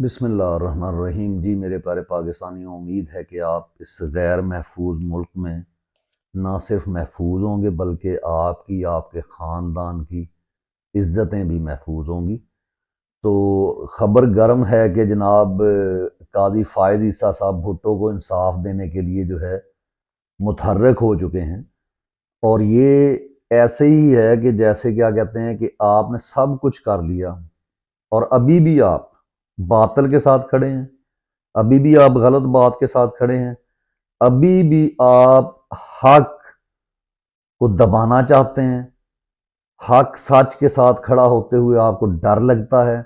بسم اللہ الرحمن الرحیم۔ جی میرے پیارے پاکستانیوں، امید ہے کہ آپ اس غیر محفوظ ملک میں نہ صرف محفوظ ہوں گے بلکہ آپ کے خاندان کی عزتیں بھی محفوظ ہوں گی۔ تو خبر گرم ہے کہ جناب قاضی فائد عیسیٰ صاحب بھٹو کو انصاف دینے کے لیے جو ہے متحرک ہو چکے ہیں، اور یہ ایسے ہی ہے کہ جیسے کیا کہتے ہیں کہ آپ نے سب کچھ کر لیا اور ابھی بھی آپ باطل کے ساتھ کھڑے ہیں، ابھی بھی آپ غلط بات کے ساتھ کھڑے ہیں، ابھی بھی آپ حق کو دبانا چاہتے ہیں، حق سچ کے ساتھ کھڑا ہوتے ہوئے آپ کو ڈر لگتا ہے۔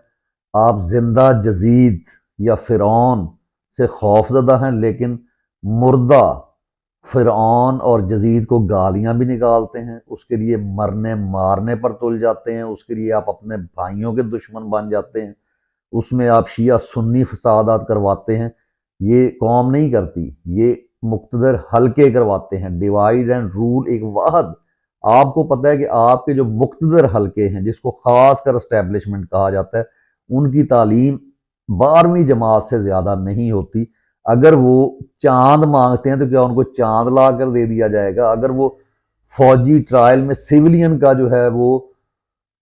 آپ زندہ جزید یا فرعون سے خوف زدہ ہیں، لیکن مردہ فرعون اور جزید کو گالیاں بھی نکالتے ہیں، اس کے لیے مرنے مارنے پر تل جاتے ہیں، اس کے لیے آپ اپنے بھائیوں کے دشمن بن جاتے ہیں، اس میں آپ شیعہ سنی فسادات کرواتے ہیں۔ یہ قوم نہیں کرتی، یہ مقتدر حلقے کرواتے ہیں۔ ڈیوائیڈ اینڈ رول ایک واحد، آپ کو پتہ ہے کہ آپ کے جو مقتدر حلقے ہیں جس کو خاص کر اسٹیبلشمنٹ کہا جاتا ہے، ان کی تعلیم 12ویں جماعت سے زیادہ نہیں ہوتی۔ اگر وہ چاند مانگتے ہیں تو کیا ان کو چاند لا کر دے دیا جائے گا؟ اگر وہ فوجی ٹرائل میں سیولین کا جو ہے وہ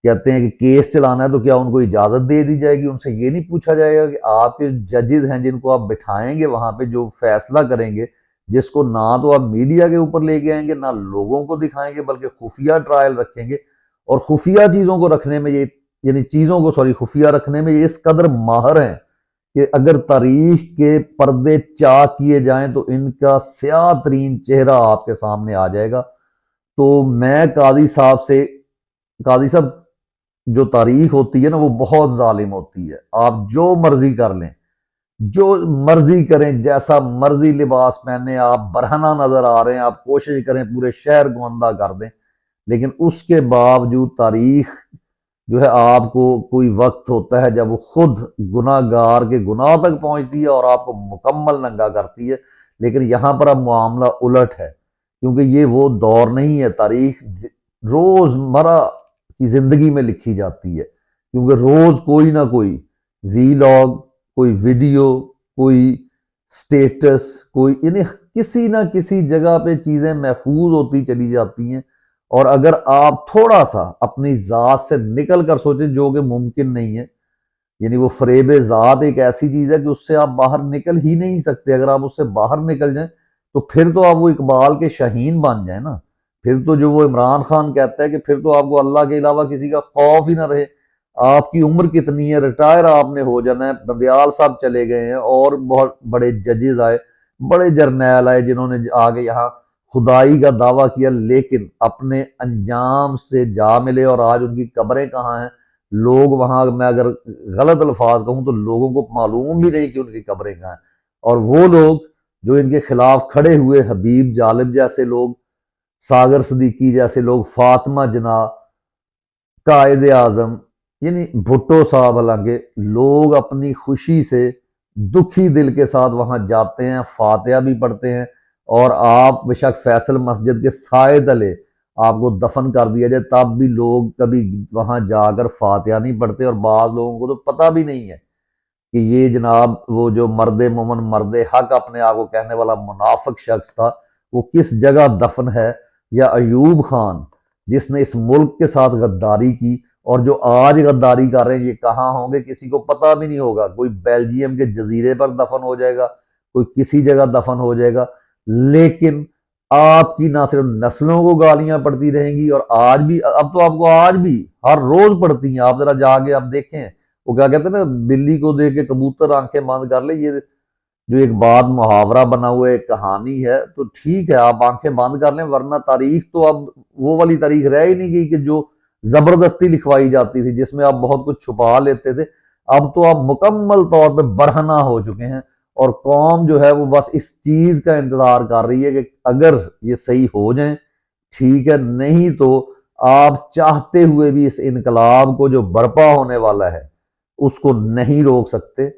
کہتے ہیں کہ کیس چلانا ہے تو کیا ان کو اجازت دے دی جائے گی؟ ان سے یہ نہیں پوچھا جائے گا کہ آپ کے ججز ہیں جن کو آپ بٹھائیں گے وہاں پہ، جو فیصلہ کریں گے، جس کو نہ تو آپ میڈیا کے اوپر لے کے آئیں گے نہ لوگوں کو دکھائیں گے بلکہ خفیہ ٹرائل رکھیں گے، اور خفیہ چیزوں کو رکھنے میں یہ یعنی چیزوں کو خفیہ رکھنے میں یہ اس قدر ماہر ہیں کہ اگر تاریخ کے پردے چاک کیے جائیں تو ان کا سیاہ ترین چہرہ آپ کے سامنے آ جائے گا۔ تو میں قاضی صاحب، جو تاریخ ہوتی ہے نا وہ بہت ظالم ہوتی ہے۔ آپ جو مرضی کر لیں، جو مرضی کریں، جیسا مرضی لباس پہنے، آپ برہنہ نظر آ رہے ہیں، آپ کوشش کریں پورے شہر کو اندھا کر دیں، لیکن اس کے باوجود تاریخ جو ہے آپ کو کوئی وقت ہوتا ہے جب وہ خود گناہ گار کے گناہ تک پہنچتی ہے اور آپ کو مکمل ننگا کرتی ہے۔ لیکن یہاں پر اب معاملہ الٹ ہے، کیونکہ یہ وہ دور نہیں ہے۔ تاریخ روزمرہ کی زندگی میں لکھی جاتی ہے، کیونکہ روز کوئی نہ کوئی ویلاگ، کوئی ویڈیو، کوئی سٹیٹس، کوئی یعنی کسی نہ کسی جگہ پہ چیزیں محفوظ ہوتی چلی جاتی ہیں، اور اگر آپ تھوڑا سا اپنی ذات سے نکل کر سوچیں، جو کہ ممکن نہیں ہے، یعنی وہ فریب ذات ایک ایسی چیز ہے کہ اس سے آپ باہر نکل ہی نہیں سکتے۔ اگر آپ اس سے باہر نکل جائیں تو پھر تو آپ وہ اقبال کے شاہین بن جائیں نا، پھر تو جو وہ عمران خان کہتا ہے کہ پھر تو آپ کو اللہ کے علاوہ کسی کا خوف ہی نہ رہے۔ آپ کی عمر کتنی ہے، ریٹائر آپ نے ہو جانا ہے۔ بندیال صاحب چلے گئے ہیں اور بہت بڑے ججز آئے، بڑے جرنیل آئے جنہوں نے آگے یہاں خدائی کا دعویٰ کیا، لیکن اپنے انجام سے جا ملے، اور آج ان کی قبریں کہاں ہیں؟ لوگ وہاں، میں اگر غلط الفاظ کہوں تو لوگوں کو معلوم بھی نہیں کہ ان کی قبریں کہاں ہیں۔ اور وہ لوگ جو ان کے خلاف کھڑے ہوئے، حبیب جالب جیسے لوگ، ساگر صدیقی جیسے لوگ، فاطمہ جناح، قائد اعظم، یعنی بھٹو صاحب، حالانکہ لوگ اپنی خوشی سے دکھی دل کے ساتھ وہاں جاتے ہیں، فاتحہ بھی پڑھتے ہیں، اور آپ بے شک فیصل مسجد کے سائے تلے آپ کو دفن کر دیا جائے تب بھی لوگ کبھی وہاں جا کر فاتحہ نہیں پڑھتے، اور بعض لوگوں کو تو پتہ بھی نہیں ہے کہ یہ جناب وہ جو مرد مومن مرد حق اپنے آپ کو کہنے والا منافق شخص تھا وہ کس جگہ دفن ہے۔ یا ایوب خان جس نے اس ملک کے ساتھ غداری کی، اور جو آج غداری کر رہے ہیں، یہ کہاں ہوں گے کسی کو پتہ بھی نہیں ہوگا۔ کوئی بیلجیم کے جزیرے پر دفن ہو جائے گا، کوئی کسی جگہ دفن ہو جائے گا، لیکن آپ کی نہ صرف نسلوں کو گالیاں پڑتی رہیں گی، اور آج بھی، اب تو آپ کو آج بھی ہر روز پڑتی ہیں۔ آپ ذرا جا کے آپ دیکھیں، وہ کیا کہتے ہیں نا، بلی کو دیکھ کے کبوتر آنکھیں بند کر لے، یہ جو ایک بات محاورہ بنا ہوا ہے، ایک کہانی ہے، تو ٹھیک ہے آپ آنکھیں بند کر لیں، ورنہ تاریخ تو اب وہ والی تاریخ رہ ہی نہیں گئی کہ جو زبردستی لکھوائی جاتی تھی، جس میں آپ بہت کچھ چھپا لیتے تھے۔ اب تو آپ مکمل طور پہ برہنہ ہو چکے ہیں، اور قوم جو ہے وہ بس اس چیز کا انتظار کر رہی ہے کہ اگر یہ صحیح ہو جائیں ٹھیک ہے، نہیں تو آپ چاہتے ہوئے بھی اس انقلاب کو جو برپا ہونے والا ہے اس کو نہیں روک سکتے۔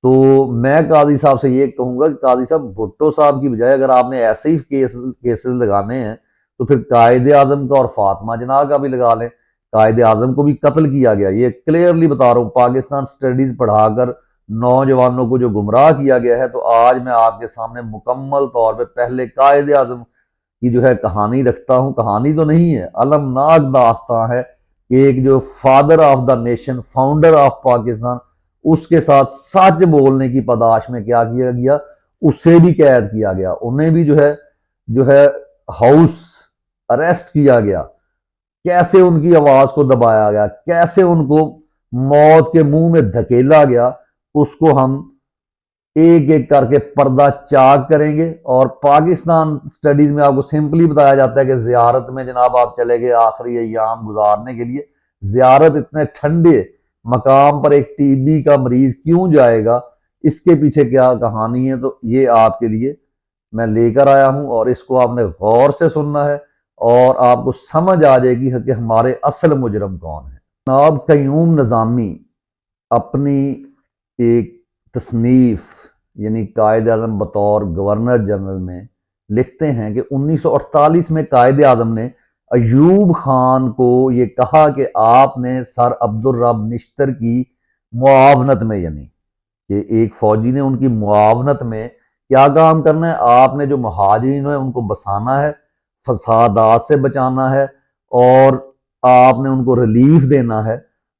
تو میں قاضی صاحب سے یہ کہوں گا کہ قاضی صاحب، بھٹو صاحب کی بجائے اگر آپ نے ایسے ہی کیسز لگانے ہیں تو پھر قائد اعظم کا اور فاطمہ جناح کا بھی لگا لیں۔ قائد اعظم کو بھی قتل کیا گیا، یہ کلیئرلی بتا رہا ہوں، پاکستان سٹڈیز پڑھا کر نوجوانوں کو جو گمراہ کیا گیا ہے، تو آج میں آپ کے سامنے مکمل طور پہ پہلے قائد اعظم کی جو ہے کہانی رکھتا ہوں۔ کہانی تو نہیں ہے، المناک داستان ہے کہ ایک جو father of the nation, founder of Pakistan, اس کے ساتھ سچ بولنے کی پاداش میں کیا کیا گیا، اسے بھی قید کیا گیا، انہیں بھی جو ہے ہاؤس اریسٹ کیا گیا، کیسے ان کی آواز کو دبایا گیا، کیسے ان کو موت کے منہ میں دھکیلا گیا، اس کو ہم ایک ایک کر کے پردہ چاک کریں گے۔ اور پاکستان سٹڈیز میں آپ کو سمپلی بتایا جاتا ہے کہ زیارت میں جناب آپ چلے گئے آخری ایام گزارنے کے لیے، زیارت اتنے ٹھنڈے مقام پر ایک ٹی بی کا مریض کیوں جائے گا، اس کے پیچھے کیا کہانی ہے، تو یہ آپ کے لیے میں لے کر آیا ہوں، اور اس کو آپ نے غور سے سننا ہے اور آپ کو سمجھ آ جائے گی کہ ہمارے اصل مجرم کون ہے۔ جناب قیوم نظامی اپنی ایک تصنیف یعنی قائد اعظم بطور گورنر جنرل میں لکھتے ہیں کہ 1948 میں قائد اعظم نے ایوب خان کو یہ کہا کہ آپ نے سر عبدالرب نشتر کی معاونت میں، یعنی کہ ایک فوجی نے ان کی معاونت میں کیا کام کرنا ہے، آپ نے جو مہاجرین ہیں ان کو بسانا ہے، فسادات سے بچانا ہے، اور آپ نے ان کو ریلیف دینا ہے۔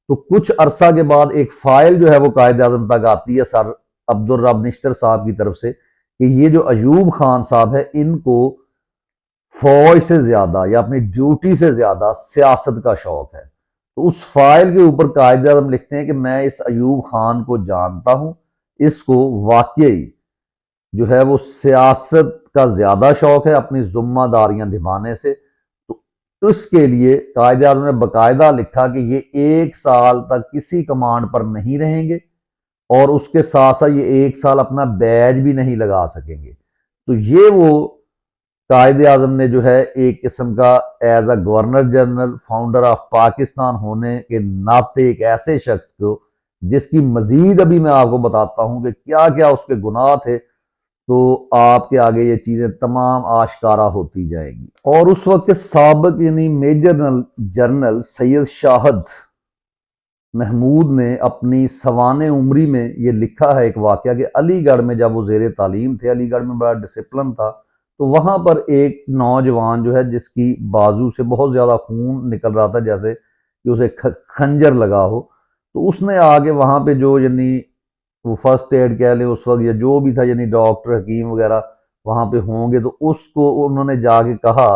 تو کچھ عرصہ کے بعد ایک فائل جو ہے وہ قائد اعظم تک آتی ہے سر عبدالرب نشتر صاحب کی طرف سے کہ یہ جو ایوب خان صاحب ہے، ان کو فوج سے زیادہ یا اپنی ڈیوٹی سے زیادہ سیاست کا شوق ہے۔ تو اس فائل کے اوپر قائد اعظم لکھتے ہیں کہ میں اس ایوب خان کو جانتا ہوں، اس کو واقعی جو ہے وہ سیاست کا زیادہ شوق ہے اپنی ذمہ داریاں نبھانے سے۔ تو اس کے لیے قائد اعظم نے باقاعدہ لکھا کہ یہ 1 سال تک کسی کمانڈ پر نہیں رہیں گے، اور اس کے ساتھ ساتھ یہ 1 سال اپنا بیج بھی نہیں لگا سکیں گے۔ تو یہ وہ قائد اعظم نے جو ہے ایک قسم کا as a governor general founder of Pakistan ہونے کے ناطے ایک ایسے شخص کو، جس کی مزید ابھی میں آپ کو بتاتا ہوں کہ کیا کیا اس کے گناہ تھے، تو آپ کے آگے یہ چیزیں تمام آشکارا ہوتی جائیں گی۔ اور اس وقت کے سابق یعنی میجر جنرل سید شاہد محمود نے اپنی سوانح عمری میں یہ لکھا ہے ایک واقعہ کہ علی گڑھ میں جب وہ زیر تعلیم تھے، علی گڑھ میں بڑا ڈسپلن تھا، تو وہاں پر ایک نوجوان جو ہے جس کی بازو سے بہت زیادہ خون نکل رہا تھا، جیسے کہ اسے خنجر لگا ہو، تو اس نے آگے وہاں پہ جو یعنی وہ فرسٹ ایڈ کہہ لیں اس وقت یا جو بھی تھا، یعنی ڈاکٹر حکیم وغیرہ وہاں پہ ہوں گے، تو اس کو انہوں نے جا کے کہا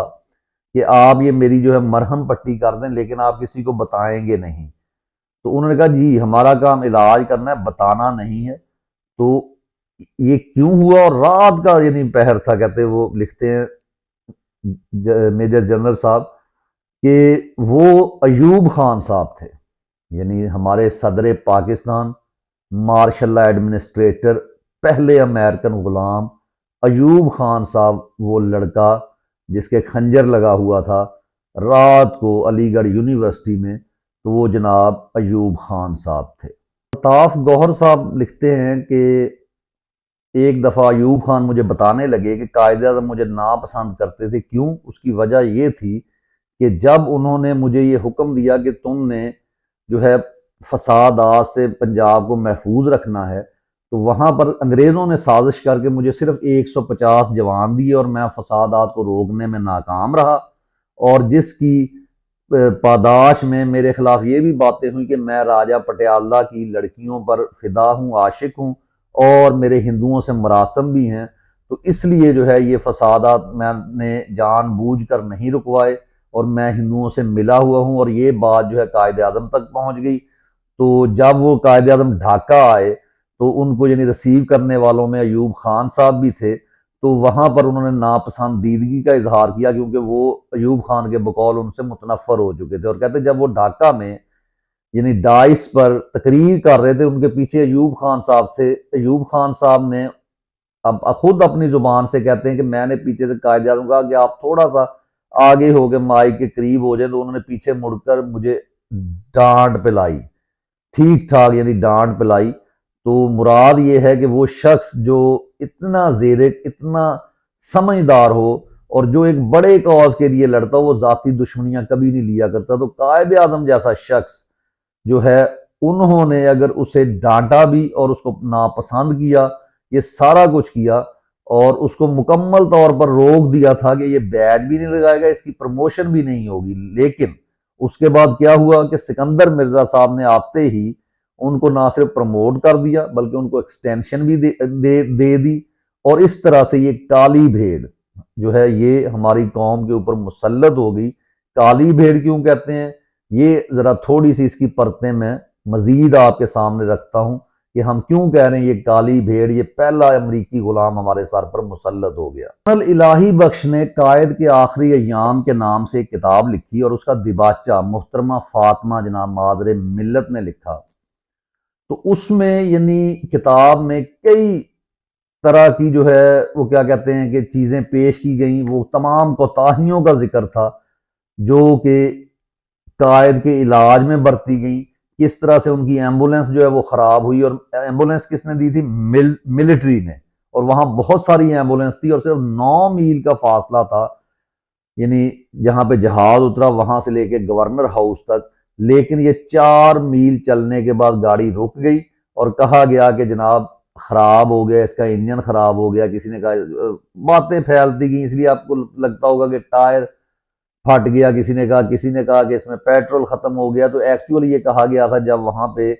کہ آپ یہ میری جو ہے مرہم پٹی کر دیں، لیکن آپ کسی کو بتائیں گے نہیں۔ تو انہوں نے کہا جی ہمارا کام علاج کرنا ہے، بتانا نہیں ہے۔ تو یہ کیوں ہوا، اور رات کا یعنی پہر تھا، کہتے وہ لکھتے ہیں میجر جنرل صاحب کہ وہ ایوب خان صاحب تھے، یعنی ہمارے صدر پاکستان، مارشل لا ایڈمنسٹریٹر، پہلے امریکن غلام ایوب خان صاحب، وہ لڑکا جس کے خنجر لگا ہوا تھا رات کو علی گڑھ یونیورسٹی میں، تو وہ جناب ایوب خان صاحب تھے۔ الطاف گوہر صاحب لکھتے ہیں کہ ایک دفعہ ایوب خان مجھے بتانے لگے کہ قائد اعظم مجھے ناپسند کرتے تھے، کیوں؟ اس کی وجہ یہ تھی کہ جب انہوں نے مجھے یہ حکم دیا کہ تم نے جو ہے فسادات سے پنجاب کو محفوظ رکھنا ہے، تو وہاں پر انگریزوں نے سازش کر کے مجھے صرف 150 جوان دیے، اور میں فسادات کو روکنے میں ناکام رہا، اور جس کی پاداش میں میرے خلاف یہ بھی باتیں ہوئی کہ میں راجہ پٹیالہ کی لڑکیوں پر فدا ہوں، عاشق ہوں، اور میرے ہندوؤں سے مراسم بھی ہیں، تو اس لیے جو ہے یہ فسادات میں نے جان بوجھ کر نہیں رکوائے، اور میں ہندوؤں سے ملا ہوا ہوں۔ اور یہ بات جو ہے قائد اعظم تک پہنچ گئی۔ تو جب وہ قائد اعظم ڈھاکہ آئے تو ان کو یعنی ریسیو کرنے والوں میں ایوب خان صاحب بھی تھے، تو وہاں پر انہوں نے ناپسندیدگی کا اظہار کیا، کیونکہ وہ ایوب خان کے بقول ان سے متنفر ہو چکے تھے، اور کہتے جب وہ ڈھاکہ میں یعنی ڈائس پر تقریر کر رہے تھے، ان کے پیچھے ایوب خان صاحب تھے، ایوب خان صاحب نے اب خود اپنی زبان سے کہتے ہیں کہ میں نے پیچھے سے قائد اعظم کہا کہ آپ تھوڑا سا آگے ہو کے مائک کے قریب ہو جائیں، تو انہوں نے پیچھے مڑ کر مجھے ڈانٹ پلائی، ٹھیک ٹھاک یعنی ڈانٹ پلائی۔ تو مراد یہ ہے کہ وہ شخص جو اتنا زیرک، اتنا سمجھدار ہو، اور جو ایک بڑے کاز کے لیے لڑتا ہو، وہ ذاتی دشمنیاں کبھی نہیں لیا کرتا۔ تو قائد اعظم جیسا شخص جو ہے انہوں نے اگر اسے ڈانٹا بھی اور اس کو ناپسند کیا، یہ سارا کچھ کیا، اور اس کو مکمل طور پر روک دیا تھا کہ یہ بیج بھی نہیں لگائے گا، اس کی پروموشن بھی نہیں ہوگی، لیکن اس کے بعد کیا ہوا کہ سکندر مرزا صاحب نے آتے ہی ان کو نہ صرف پروموٹ کر دیا بلکہ ان کو ایکسٹینشن بھی دے دی، اور اس طرح سے یہ کالی بھیڑ جو ہے یہ ہماری قوم کے اوپر مسلط ہو گئی۔ کالی بھیڑ کیوں کہتے ہیں، یہ ذرا تھوڑی سی اس کی پرتیں میں مزید آپ کے سامنے رکھتا ہوں کہ ہم کیوں کہہ رہے ہیں یہ کالی بھیڑ، یہ پہلا امریکی غلام ہمارے سر پر مسلط ہو گیا۔ کرنل الہی بخش نے قائد کے آخری ایام کے نام سے ایک کتاب لکھی اور اس کا دیباچہ محترمہ فاطمہ جناب مادر ملت نے لکھا۔ تو اس میں یعنی کتاب میں کئی طرح کی جو ہے وہ کیا کہتے ہیں کہ چیزیں پیش کی گئیں، وہ تمام کوتاہیوں کا ذکر تھا جو کہ قائد کے علاج میں برتی گئیں، کس طرح سے ان کی ایمبولینس جو ہے وہ خراب ہوئی، اور ایمبولینس کس نے دی تھی، ملٹری نے، اور وہاں بہت ساری ایمبولینس تھی اور صرف 9 میل کا فاصلہ تھا، یعنی جہاں پہ جہاز اترا وہاں سے لے کے گورنر ہاؤس تک، لیکن یہ 4 میل چلنے کے بعد گاڑی رک گئی اور کہا گیا کہ جناب خراب ہو گیا، اس کا انجن خراب ہو گیا، کسی نے کہا، باتیں پھیلتی گئیں، اس لیے آپ کو لگتا ہوگا کہ ٹائر پھٹ گیا، کسی نے کہا کہ اس میں پیٹرول ختم ہو گیا، تو ایکچولی یہ کہا گیا تھا جب وہاں پہ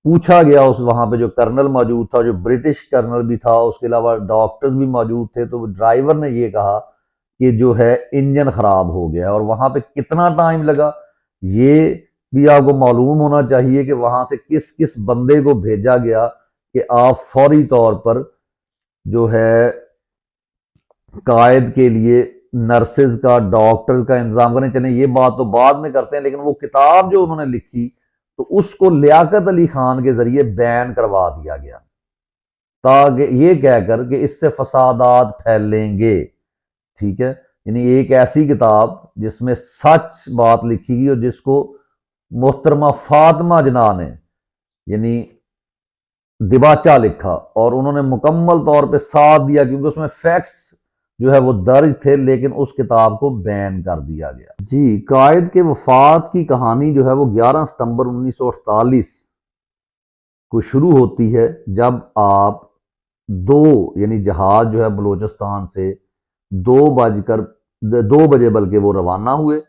پوچھا گیا، اس وہاں پہ جو کرنل موجود تھا، جو برٹش کرنل بھی تھا، اس کے علاوہ ڈاکٹرز بھی موجود تھے، تو ڈرائیور نے یہ کہا کہ جو ہے انجن خراب ہو گیا، اور وہاں پہ کتنا ٹائم لگا یہ بھی آپ کو معلوم ہونا چاہیے کہ وہاں سے کس کس بندے کو بھیجا گیا کہ آپ فوری طور پر جو ہے قائد کے لیے نرسز کا، ڈاکٹر کا انتظام کرنے چلیں، یہ بات تو بعد میں کرتے ہیں، لیکن وہ کتاب جو انہوں نے لکھی تو اس کو لیاقت علی خان کے ذریعے بین کروا دیا گیا، تاکہ یہ کہہ کر کہ اس سے فسادات پھیلیں گے، ٹھیک ہے، یعنی ایک ایسی کتاب جس میں سچ بات لکھی گئی اور جس کو محترمہ فاطمہ جناح نے یعنی دیباچہ لکھا، اور انہوں نے مکمل طور پہ ساتھ دیا کیونکہ اس میں فیکٹس جو ہے وہ درج تھے، لیکن اس کتاب کو بین کر دیا گیا۔ جی، قائد کے وفات کی کہانی جو ہے وہ 11 ستمبر 1948 کو شروع ہوتی ہے، جب آپ یعنی جہاز جو ہے بلوچستان سے 2 بجے بلکہ وہ روانہ ہوئے،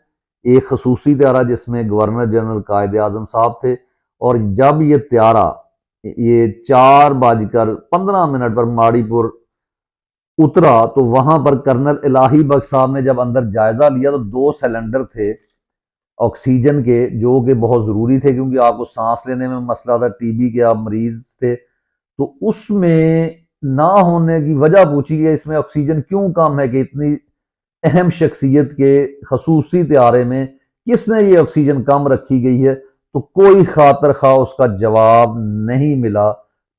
ایک خصوصی طیارہ جس میں گورنر جنرل قائد اعظم صاحب تھے، اور جب یہ طیارہ یہ 4:15 پر ماڑی پور اترا تو وہاں پر کرنل الہی بخش صاحب نے جب اندر جائزہ لیا تو 2 سلنڈر تھے آکسیجن کے، جو کہ بہت ضروری تھے کیونکہ آپ کو سانس لینے میں مسئلہ تھا، ٹی بی کے آپ مریض تھے، تو اس میں نہ ہونے کی وجہ پوچھی کہ اس میں آکسیجن کیوں کم ہے، کہ اتنی اہم شخصیت کے خصوصی طیارے میں کس نے یہ آکسیجن کم رکھی گئی ہے، تو کوئی خاطر خواہ اس کا جواب نہیں ملا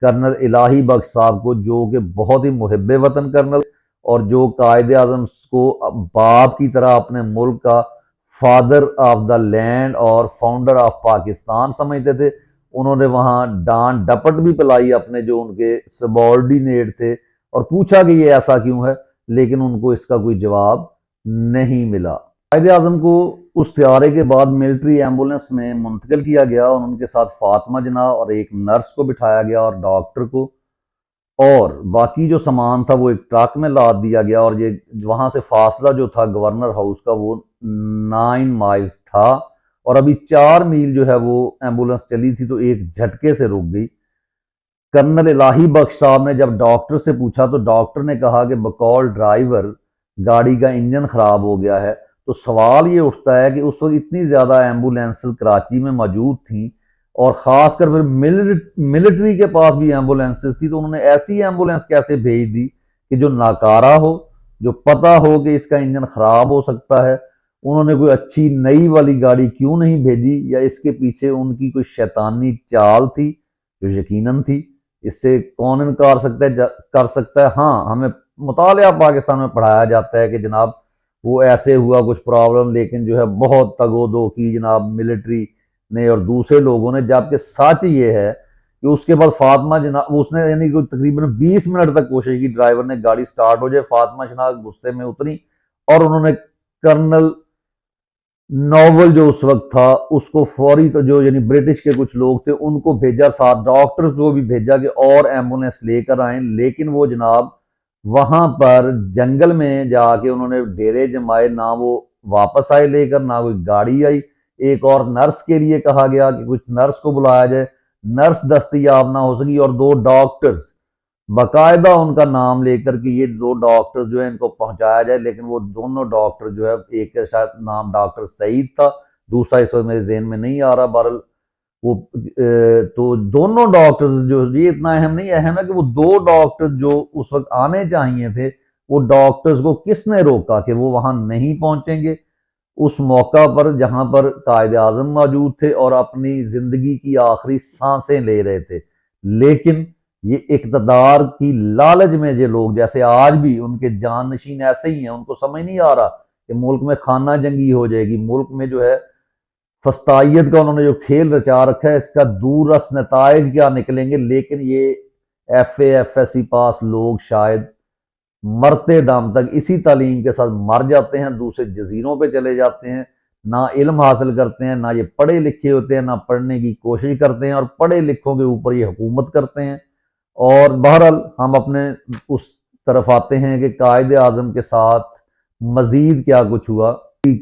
کرنل الہی بخش صاحب کو، جو کہ بہت ہی محب وطن کرنل اور جو قائد اعظم کو باپ کی طرح اپنے ملک کا فادر آف دا لینڈ اور فاؤنڈر آف پاکستان سمجھتے تھے۔ انہوں نے وہاں ڈانٹ ڈپٹ بھی پلائی اپنے جو ان کے سبارڈینیٹ تھے، اور پوچھا کہ یہ ایسا کیوں ہے، لیکن ان کو اس کا کوئی جواب نہیں ملا۔ قائد اعظم کو اس طیارے کے بعد ملٹری ایمبولینس میں منتقل کیا گیا، اور ان کے ساتھ فاطمہ جناح اور ایک نرس کو بٹھایا گیا اور ڈاکٹر کو، اور باقی جو سامان تھا وہ ایک ٹرک میں لاد دیا گیا، اور یہ وہاں سے فاصلہ جو تھا گورنر ہاؤس کا وہ 9 مائلز تھا، اور ابھی 4 میل جو ہے وہ ایمبولینس چلی تھی تو ایک جھٹکے سے رک گئی۔ کرنل الہی بخش صاحب نے جب ڈاکٹر سے پوچھا تو ڈاکٹر نے کہا کہ بقول ڈرائیور گاڑی کا انجن خراب ہو گیا ہے، تو سوال یہ اٹھتا ہے کہ اس وقت اتنی زیادہ ایمبولینس کراچی میں موجود تھیں، اور خاص کر پھر ملٹری کے پاس بھی ایمبولینسز تھی، تو انہوں نے ایسی ایمبولینس کیسے بھیج دی کہ جو ناکارہ ہو، جو پتہ ہو کہ اس کا انجن خراب ہو سکتا ہے؟ انہوں نے کوئی اچھی نئی والی گاڑی کیوں نہیں بھیجی، یا اس کے پیچھے ان کی کوئی شیطانی چال تھی؟ جو یقیناً تھی، اس سے کون انکار کر سکتا ہے؟ ہاں، ہمیں مطالعہ پاکستان میں پڑھایا جاتا ہے کہ جناب وہ ایسے ہوا کچھ پرابلم، لیکن جو ہے بہت تگ و دو کی جناب ملٹری نے اور دوسرے لوگوں نے، جبکہ سچ یہ ہے کہ اس کے بعد فاطمہ جناح اس نے یعنی کہ تقریباً 20 منٹ تک کوشش کی ڈرائیور نے گاڑی سٹارٹ ہو جائے، فاطمہ جناح غصے میں اتری اور انہوں نے کرنل ناول جو اس وقت تھا اس کو فوری تو جو یعنی برٹش کے کچھ لوگ تھے ان کو بھیجا، ساتھ ڈاکٹر کو بھی بھیجا کہ اور ایمبولینس لے کر آئیں، لیکن وہ جناب وہاں پر جنگل میں جا کے انہوں نے ڈیرے جمائے، نہ وہ واپس آئے لے کر، نہ کوئی گاڑی آئی۔ ایک اور نرس کے لیے کہا گیا کہ کچھ نرس کو بلایا جائے، نرس دستیاب نہ ہو سکی، اور دو ڈاکٹرز باقاعدہ ان کا نام لے کر کہ یہ دو ڈاکٹر جو ہے ان کو پہنچایا جائے، لیکن وہ دونوں ڈاکٹر جو ہے، ایک کا شاید نام ڈاکٹر سعید تھا، دوسرا اس وقت میرے ذہن میں نہیں آ رہا، بہرحال وہ تو دونوں ڈاکٹرز جو، یہ اتنا اہم نہیں، اہم ہے کہ وہ دو ڈاکٹر جو اس وقت آنے چاہیے تھے، وہ ڈاکٹرز کو کس نے روکا کہ وہ وہاں نہیں پہنچیں گے اس موقع پر جہاں پر قائد اعظم موجود تھے اور اپنی زندگی کی آخری سانسیں لے رہے تھے؟ لیکن یہ اقتدار کی لالچ میں یہ لوگ، جیسے آج بھی ان کے جانشین ایسے ہی ہیں، ان کو سمجھ نہیں آ رہا کہ ملک میں خانہ جنگی ہو جائے گی، ملک میں جو ہے فسطائیت کا انہوں نے جو کھیل رچا رکھا ہے، اس کا دور رس نتائج کیا نکلیں گے، لیکن یہ ایف ایس سی پاس لوگ شاید مرتے دم تک اسی تعلیم کے ساتھ مر جاتے ہیں، دوسرے جزیروں پہ چلے جاتے ہیں، نہ علم حاصل کرتے ہیں، نہ یہ پڑھے لکھے ہوتے ہیں، نہ پڑھنے کی کوشش کرتے ہیں، اور پڑھے لکھوں کے اوپر یہ حکومت کرتے ہیں۔ اور بہرحال ہم اپنے اس طرف آتے ہیں کہ قائد اعظم کے ساتھ مزید کیا کچھ ہوا۔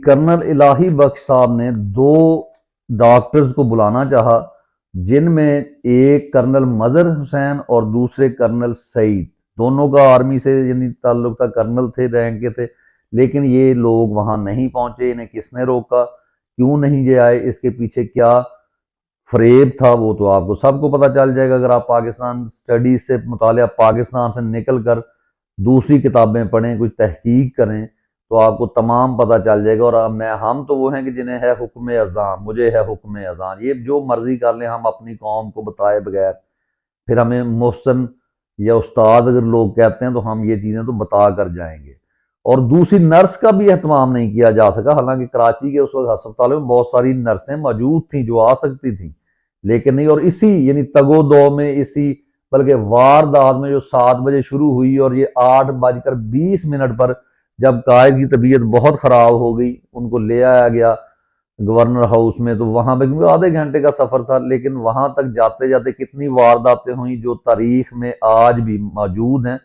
کرنل الہی بخش صاحب نے دو ڈاکٹرز کو بلانا چاہا، جن میں ایک کرنل مظہر حسین اور دوسرے کرنل سعید، دونوں کا آرمی سے یعنی تعلق تھا، کرنل تھے، رینک کے تھے، لیکن یہ لوگ وہاں نہیں پہنچے۔ انہیں کس نے روکا، کیوں نہیں یہ آئے، اس کے پیچھے کیا فریب تھا، وہ تو آپ کو سب کو پتہ چل جائے گا اگر آپ پاکستان سٹڈیز سے، مطالعہ پاکستان سے نکل کر دوسری کتابیں پڑھیں، کچھ تحقیق کریں، تو آپ کو تمام پتہ چل جائے گا۔ اور ہم تو وہ ہیں کہ جنہیں ہے حکم اذان، مجھے ہے حکم اذان، یہ جو مرضی کر لیں، ہم اپنی قوم کو بتائے بغیر، پھر ہمیں محسن یا استاد اگر لوگ کہتے ہیں تو ہم یہ چیزیں تو بتا کر جائیں گے۔ اور دوسری نرس کا بھی اہتمام نہیں کیا جا سکا، حالانکہ کراچی کے اس وقت ہسپتالوں میں بہت ساری نرسیں موجود تھیں جو آ سکتی تھیں، لیکن نہیں۔ اور اسی یعنی تگ و دو میں، اسی بلکہ واردات میں جو 7 بجے شروع ہوئی اور یہ 8:20 پر جب قائد کی طبیعت بہت خراب ہو گئی، ان کو لے آیا گیا گورنر ہاؤس میں، تو وہاں پہ کیونکہ آدھے گھنٹے کا سفر تھا، لیکن وہاں تک جاتے جاتے کتنی وارداتیں ہوئیں جو تاریخ میں آج بھی موجود ہیں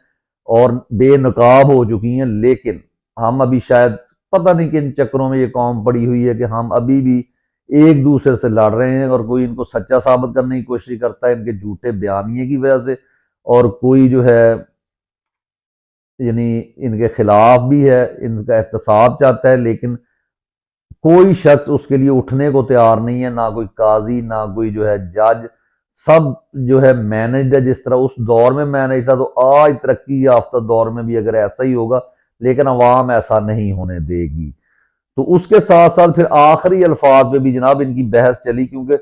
اور بے نقاب ہو چکی ہیں۔ لیکن ہم ابھی شاید پتہ نہیں کن چکروں میں یہ قوم پڑی ہوئی ہے کہ ہم ابھی بھی ایک دوسرے سے لڑ رہے ہیں، اور کوئی ان کو سچا ثابت کرنے کی کوشش کرتا ہے ان کے جھوٹے بیانیے کی وجہ سے، اور کوئی جو ہے یعنی ان کے خلاف بھی ہے، ان کا احتساب چاہتا ہے، لیکن کوئی شخص اس کے لیے اٹھنے کو تیار نہیں ہے، نہ کوئی قاضی، نہ کوئی جو ہے جج، سب جو ہے مینجڈ ہے جس طرح اس دور میں مینج تھا، تو آج ترقی یافتہ دور میں بھی اگر ایسا ہی ہوگا، لیکن عوام ایسا نہیں ہونے دے گی۔ تو اس کے ساتھ ساتھ پھر آخری الفاظ پہ بھی جناب ان کی بحث چلی، کیونکہ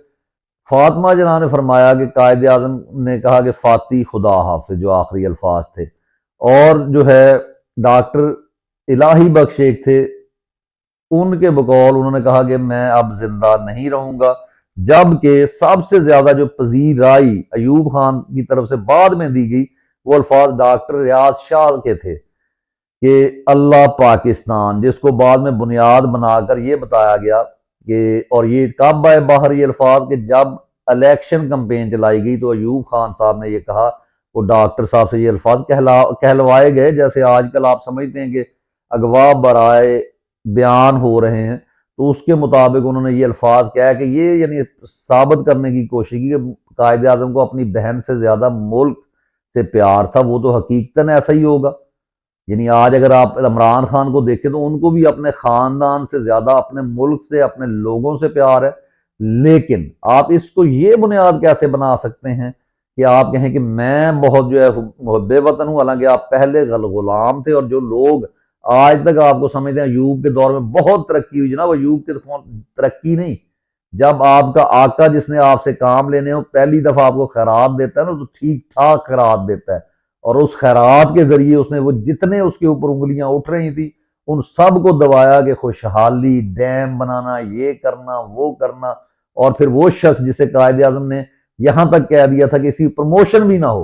فاطمہ جناح نے فرمایا کہ قائد اعظم نے کہا کہ فاتی خدا حافظ، جو آخری الفاظ تھے، اور جو ہے ڈاکٹر الہی بخش ایک تھے، ان کے بقول انہوں نے کہا کہ میں اب زندہ نہیں رہوں گا، جبکہ سب سے زیادہ جو پذیرائی ایوب خان کی طرف سے بعد میں دی گئی، وہ الفاظ ڈاکٹر ریاض شاہ کے تھے کہ اللہ پاکستان، جس کو بعد میں بنیاد بنا کر یہ بتایا گیا کہ، اور یہ کب آئے باہر یہ الفاظ کہ جب الیکشن کمپین چلائی گئی تو ایوب خان صاحب نے یہ کہا، وہ ڈاکٹر صاحب سے یہ الفاظ کہلوائے گئے، جیسے آج کل آپ سمجھتے ہیں کہ اغوا برائے بیان ہو رہے ہیں، تو اس کے مطابق انہوں نے یہ الفاظ کہا کہ یہ یعنی ثابت کرنے کی کوشش کی کہ قائد اعظم کو اپنی بہن سے زیادہ ملک سے پیار تھا، وہ تو حقیقتاً ایسا ہی ہوگا۔ یعنی آج اگر آپ عمران خان کو دیکھیں تو ان کو بھی اپنے خاندان سے زیادہ اپنے ملک سے، اپنے لوگوں سے پیار ہے، لیکن آپ اس کو یہ بنیاد کیسے بنا سکتے ہیں کہ آپ کہیں کہ میں بہت جو ہے محب وطن ہوں، حالانکہ آپ پہلے غلام تھے، اور جو لوگ آج تک آپ کو سمجھتے ہیں ایوب کے دور میں بہت ترقی ہوئی، جناب ایوب کے ترقی نہیں، جب آپ کا آقا جس نے آپ سے کام لینے ہو پہلی دفعہ آپ کو خیرات دیتا ہے نا، تو ٹھیک ٹھاک خیرات دیتا ہے، اور اس خیرات کے ذریعے اس نے وہ جتنے اس کے اوپر انگلیاں اٹھ رہی تھی ان سب کو دبایا کہ خوشحالی، ڈیم بنانا، یہ کرنا، وہ کرنا، اور پھر وہ شخص جسے قائد اعظم نے یہاں تک کہہ دیا تھا کہ اس کی پروموشن بھی نہ ہو،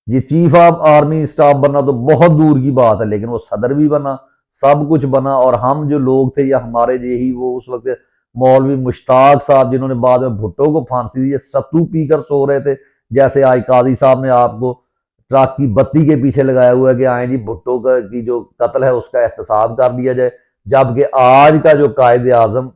یہ چیف آف آرمی اسٹاف بننا تو بہت دور کی بات ہے، لیکن وہ صدر بھی بنا، سب کچھ بنا، اور ہم جو لوگ تھے یا ہمارے یہی وہ اس وقت مولوی مشتاق صاحب جنہوں نے بعد میں بھٹو کو پھانسی دی، یہ ستو پی کر سو رہے تھے، جیسے آج قاضی صاحب نے آپ کو ٹرک کی بتی کے پیچھے لگایا ہوا ہے کہ آئیں جی بھٹو کی جو قتل ہے اس کا احتساب کر دیا جائے، جبکہ آج کا جو قائد اعظم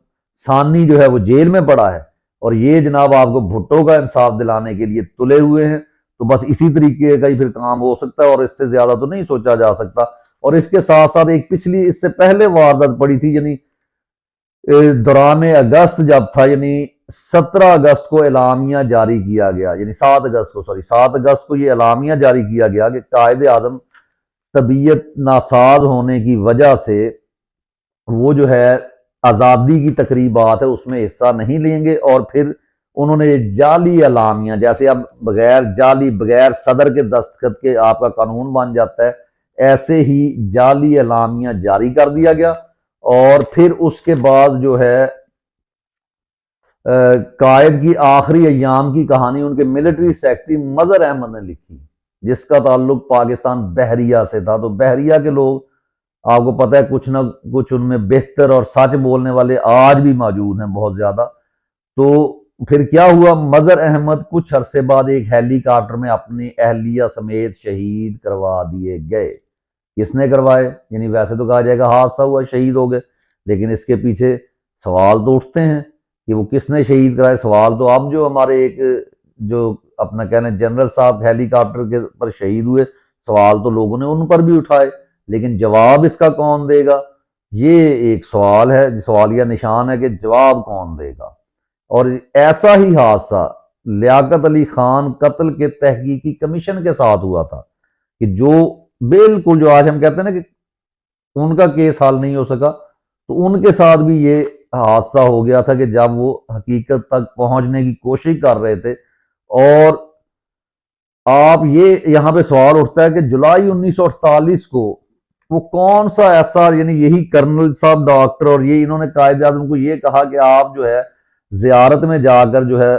ثانی جو ہے وہ جیل میں پڑا ہے، اور یہ جناب آپ کو بھٹو کا انصاف دلانے کے لیے تلے ہوئے ہیں۔ تو بس اسی طریقے کا ہی پھر کام ہو سکتا ہے، اور اس سے زیادہ تو نہیں سوچا جا سکتا۔ اور اس کے ساتھ ساتھ ایک پچھلی اس سے پہلے واردات پڑی تھی، یعنی دوران اگست جب تھا، یعنی 17 اگست کو اعلامیہ جاری کیا گیا، یعنی 7 اگست کو، 7 اگست کو یہ اعلامیہ جاری کیا گیا کہ قائد اعظم طبیعت ناساز ہونے کی وجہ سے وہ جو ہے آزادی کی تقریبات ہے اس میں حصہ نہیں لیں گے، اور پھر انہوں نے یہ جعلی اعلامیہ، جیسے اب بغیر صدر کے دستخط کے آپ کا قانون بن جاتا ہے، ایسے ہی جعلی اعلامیہ جاری کر دیا گیا۔ اور پھر اس کے بعد جو ہے قائد کی آخری ایام کی کہانی ان کے ملٹری سیکٹری مظہر احمد نے لکھی، جس کا تعلق پاکستان بحریہ سے تھا۔ تو بحریہ کے لوگ آپ کو پتہ ہے کچھ نہ کچھ ان میں بہتر اور سچ بولنے والے آج بھی موجود ہیں بہت زیادہ۔ تو پھر کیا ہوا، مظہر احمد کچھ عرصے بعد ایک ہیلی کاپٹر میں اپنی اہلیہ سمیت شہید کروا دیے گئے۔ کس نے کروائے؟ یعنی ویسے تو کہا جائے گا حادثہ ہوا شہید ہو گئے، لیکن اس کے پیچھے سوال تو اٹھتے ہیں کہ وہ کس نے شہید کرائے۔ سوال تو اب جو ہمارے ایک جو اپنا کہنا جنرل صاحب ہیلی کاپٹر کے پر شہید ہوئے، سوال تو لوگوں نے ان پر بھی اٹھائے، لیکن جواب اس کا کون دے گا؟ یہ ایک سوال ہے، سوالیہ نشان ہے کہ جواب کون دے گا۔ اور ایسا ہی حادثہ لیاقت علی خان قتل کے تحقیقی کمیشن کے ساتھ ہوا تھا، کہ جو بالکل جو آج ہم کہتے ہیں نا کہ ان کا کیس حل نہیں ہو سکا، تو ان کے ساتھ بھی یہ حادثہ ہو گیا تھا کہ جب وہ حقیقت تک پہنچنے کی کوشش کر رہے تھے۔ اور آپ یہ یہاں پہ سوال اٹھتا ہے کہ جولائی 1948 کو وہ کون سا ایسا، یعنی یہی کرنل صاحب ڈاکٹر اور یہ انہوں نے قائد اعظم کو یہ کہا کہ آپ جو ہے زیارت میں جا کر جو ہے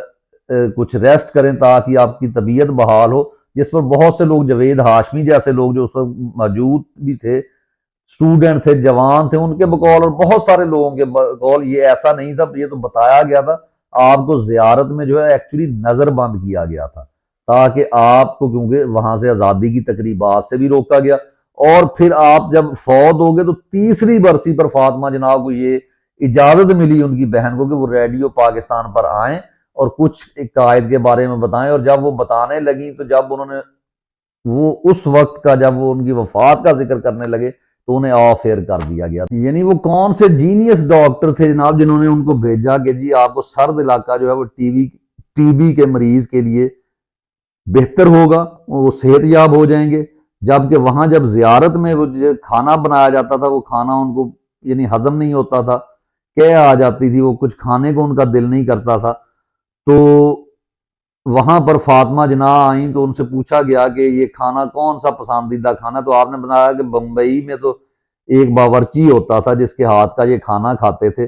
کچھ ریسٹ کریں تاکہ آپ کی طبیعت بحال ہو، جس پر بہت سے لوگ، جوید ہاشمی جیسے لوگ جو اس وقت موجود بھی تھے، اسٹوڈنٹ تھے، جوان تھے، ان کے بقول اور بہت سارے لوگوں کے بقول یہ ایسا نہیں تھا، یہ تو بتایا گیا تھا آپ کو زیارت میں جو ہے ایکچولی نظر بند کیا گیا تھا، تاکہ آپ کو، کیونکہ وہاں سے آزادی کی تقریبات سے بھی روکا گیا۔ اور پھر آپ جب فوت ہو گئے تو تیسری برسی پر فاطمہ جناب کو یہ اجازت ملی ان کی بہن کو کہ وہ ریڈیو پاکستان پر آئیں اور کچھ قائد کے بارے میں بتائیں۔ اور جب وہ بتانے لگیں تو جب انہوں نے وہ اس وقت کا، جب وہ ان کی وفات کا ذکر کرنے لگے تو انہیں آف ایئر کر دیا گیا۔ یعنی وہ کون سے جینیس ڈاکٹر تھے جناب جنہوں نے ان کو بھیجا کہ جی آپ کو سرد علاقہ جو ہے وہ ٹی بی کے مریض کے لیے بہتر ہوگا، وہ صحت یاب ہو جائیں گے، جبکہ وہاں جب زیارت میں وہ کھانا بنایا جاتا تھا وہ کھانا ان کو یعنی ہضم نہیں ہوتا تھا، کہ آ جاتی تھی، وہ کچھ کھانے کو ان کا دل نہیں کرتا تھا۔ تو وہاں پر فاطمہ جناح آئیں تو ان سے پوچھا گیا کہ یہ کھانا کون سا پسندیدہ کھانا، تو آپ نے بتایا کہ بمبئی میں تو ایک باورچی ہوتا تھا جس کے ہاتھ کا یہ کھانا کھاتے تھے۔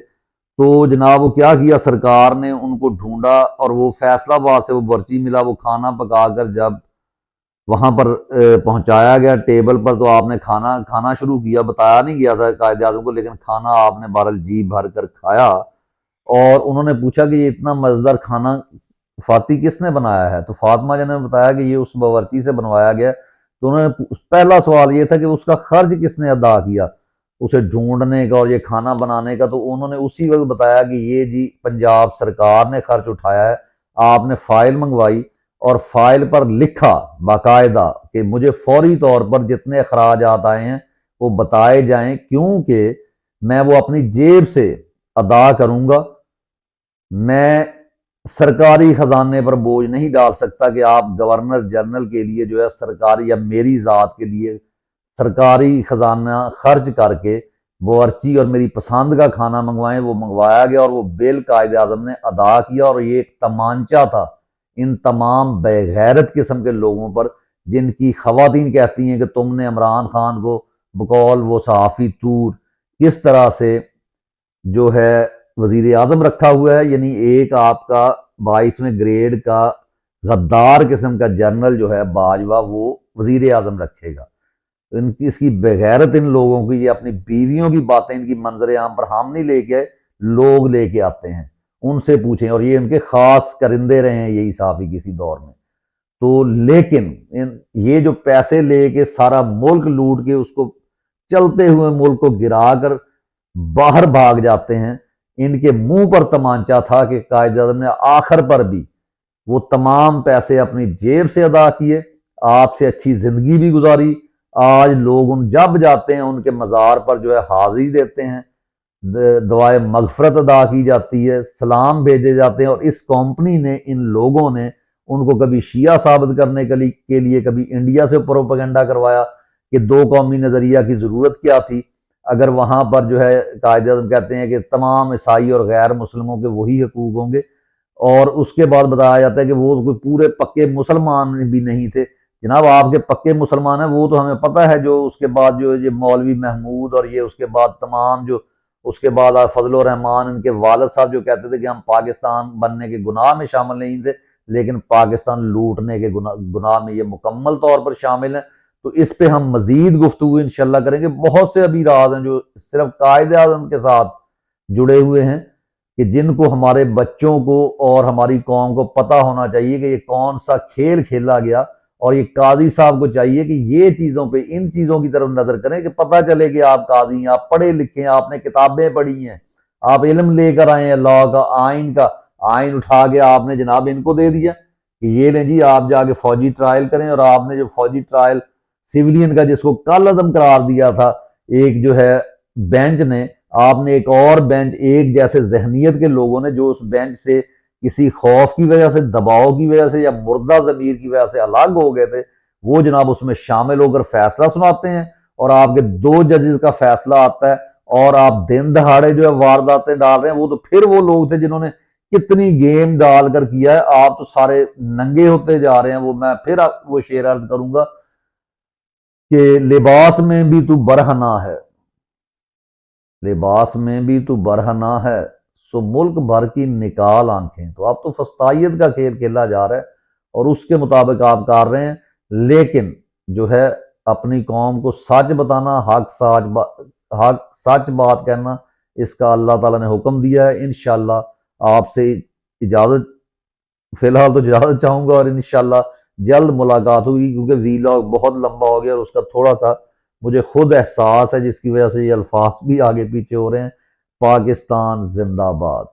تو جناب وہ کیا کیا، سرکار نے ان کو ڈھونڈا اور وہ فیصلہ آباد سے وہ باورچی ملا، وہ کھانا پکا کر جب وہاں پر پہنچایا گیا ٹیبل پر، تو آپ نے کھانا شروع کیا، بتایا نہیں گیا تھا قائد اعظم کو، لیکن کھانا آپ نے بہرحال جی بھر کر کھایا۔ اور انہوں نے پوچھا کہ یہ اتنا مزیدار کھانا فاتح کس نے بنایا ہے، تو فاطمہ جی نے بتایا کہ یہ اس باورچی سے بنوایا گیا۔ تو انہوں نے پہلا سوال یہ تھا کہ اس کا خرچ کس نے ادا کیا اسے ڈھونڈنے کا اور یہ کھانا بنانے کا، تو انہوں نے اسی وقت بتایا کہ یہ جی پنجاب سرکار نے خرچ اٹھایا ہے۔ آپ نے فائل منگوائی اور فائل پر لکھا باقاعدہ کہ مجھے فوری طور پر جتنے اخراجات آئے ہیں وہ بتائے جائیں، کیونکہ میں وہ اپنی جیب سے ادا کروں گا، میں سرکاری خزانے پر بوجھ نہیں ڈال سکتا کہ آپ گورنر جنرل کے لیے جو ہے سرکاری یا میری ذات کے لیے سرکاری خزانہ خرچ کر کے باورچی اور میری پسند کا کھانا منگوائیں۔ وہ منگوایا گیا اور وہ بل قائد اعظم نے ادا کیا، اور یہ ایک تمانچہ تھا ان تمام بے غیرت قسم کے لوگوں پر جن کی خواتین کہتی ہیں کہ تم نے عمران خان کو بقول وہ صحافی تور کس طرح سے جو ہے وزیر اعظم رکھا ہوا ہے، یعنی ایک آپ کا 22ویں گریڈ کا غدار قسم کا جنرل جو ہے باجوہ وہ وزیر اعظم رکھے گا۔ ان کی اس کی بغیرت ان لوگوں کی، یہ اپنی بیویوں کی باتیں ان کی منظر عام پر ہم نہیں لے کے آئے، لوگ لے کے آتے ہیں، ان سے پوچھیں، اور یہ ان کے خاص کرندے رہے ہیں یہی صحافی کسی دور میں۔ تو لیکن یہ جو پیسے لے کے سارا ملک لوٹ کے اس کو چلتے ہوئے ملک کو گرا کر باہر بھاگ جاتے ہیں، ان کے منہ پر تمانچہ تھا کہ قائد اعظم نے آخر پر بھی وہ تمام پیسے اپنی جیب سے ادا کیے، آپ سے اچھی زندگی بھی گزاری۔ آج لوگ ان جب جاتے ہیں ان کے مزار پر جو ہے حاضری دیتے ہیں، دعائے مغفرت ادا کی جاتی ہے، سلام بھیجے جاتے ہیں، اور اس کمپنی نے، ان لوگوں نے ان کو کبھی شیعہ ثابت کرنے کے لیے کبھی انڈیا سے پروپیگنڈا کروایا کہ دو قومی نظریہ کی ضرورت کیا تھی، اگر وہاں پر جو ہے قائد اعظم کہتے ہیں کہ تمام عیسائی اور غیر مسلموں کے وہی حقوق ہوں گے، اور اس کے بعد بتایا جاتا ہے کہ وہ کوئی پورے پکے مسلمان بھی نہیں تھے۔ جناب آپ کے پکے مسلمان ہیں وہ تو ہمیں پتہ ہے، جو اس کے بعد جو یہ مولوی محمود اور یہ اس کے بعد تمام جو اس کے بعد فضل الرحمان ان کے والد صاحب جو کہتے تھے کہ ہم پاکستان بننے کے گناہ میں شامل نہیں تھے، لیکن پاکستان لوٹنے کے گناہ میں یہ مکمل طور پر شامل ہیں۔ تو اس پہ ہم مزید گفتگو انشاءاللہ کریں گے۔ بہت سے ابھی راز ہیں جو صرف قائد اعظم کے ساتھ جڑے ہوئے ہیں، کہ جن کو ہمارے بچوں کو اور ہماری قوم کو پتہ ہونا چاہیے کہ یہ کون سا کھیل کھیلا گیا، اور یہ قاضی صاحب کو چاہیے کہ یہ چیزوں پہ، ان چیزوں کی طرف نظر کریں کہ پتہ چلے کہ آپ قاضی ہیں، آپ پڑھے لکھے ہیں، آپ نے کتابیں پڑھی ہیں، آپ علم لے کر آئے ہیں لا کا، آئین اٹھا کے آپ نے جناب ان کو دے دیا کہ یہ لیں جی آپ جا کے فوجی ٹرائل کریں، اور آپ نے جو فوجی ٹرائل سیولین کا جس کو کالعدم قرار دیا تھا ایک جو ہے بینچ نے، آپ نے ایک اور بینچ ایک جیسے ذہنیت کے لوگوں نے جو اس بینچ سے کسی خوف کی وجہ سے، دباؤ کی وجہ سے یا مردہ ضمیر کی وجہ سے الگ ہو گئے تھے، وہ جناب اس میں شامل ہو کر فیصلہ سناتے ہیں، اور آپ کے دو ججز کا فیصلہ آتا ہے، اور آپ دن دہاڑے جو ہے وارداتیں ڈال رہے ہیں۔ وہ تو پھر وہ لوگ تھے جنہوں نے کتنی گیم ڈال کر کیا ہے، آپ تو سارے ننگے ہوتے جا رہے ہیں۔ وہ میں پھر وہ شعر عرض کروں گا کہ لباس میں بھی تو برہنہ ہے، لباس میں بھی تو برہنہ ہے، سو ملک بھر کی نکال آنکھیں۔ تو اب تو فسطائیت کا کھیل کھیلا جا رہا ہے، اور اس کے مطابق آپ کر رہے ہیں، لیکن جو ہے اپنی قوم کو سچ بتانا، حق سچ بات کہنا، اس کا اللہ تعالیٰ نے حکم دیا ہے۔ انشاءاللہ آپ سے اجازت، فی الحال تو اجازت چاہوں گا، اور انشاءاللہ جلد ملاقات ہوگی، کیونکہ ویلاگ بہت لمبا ہو گیا اور اس کا تھوڑا سا مجھے خود احساس ہے، جس کی وجہ سے یہ الفاظ بھی آگے پیچھے ہو رہے ہیں۔ پاکستان زندہ باد۔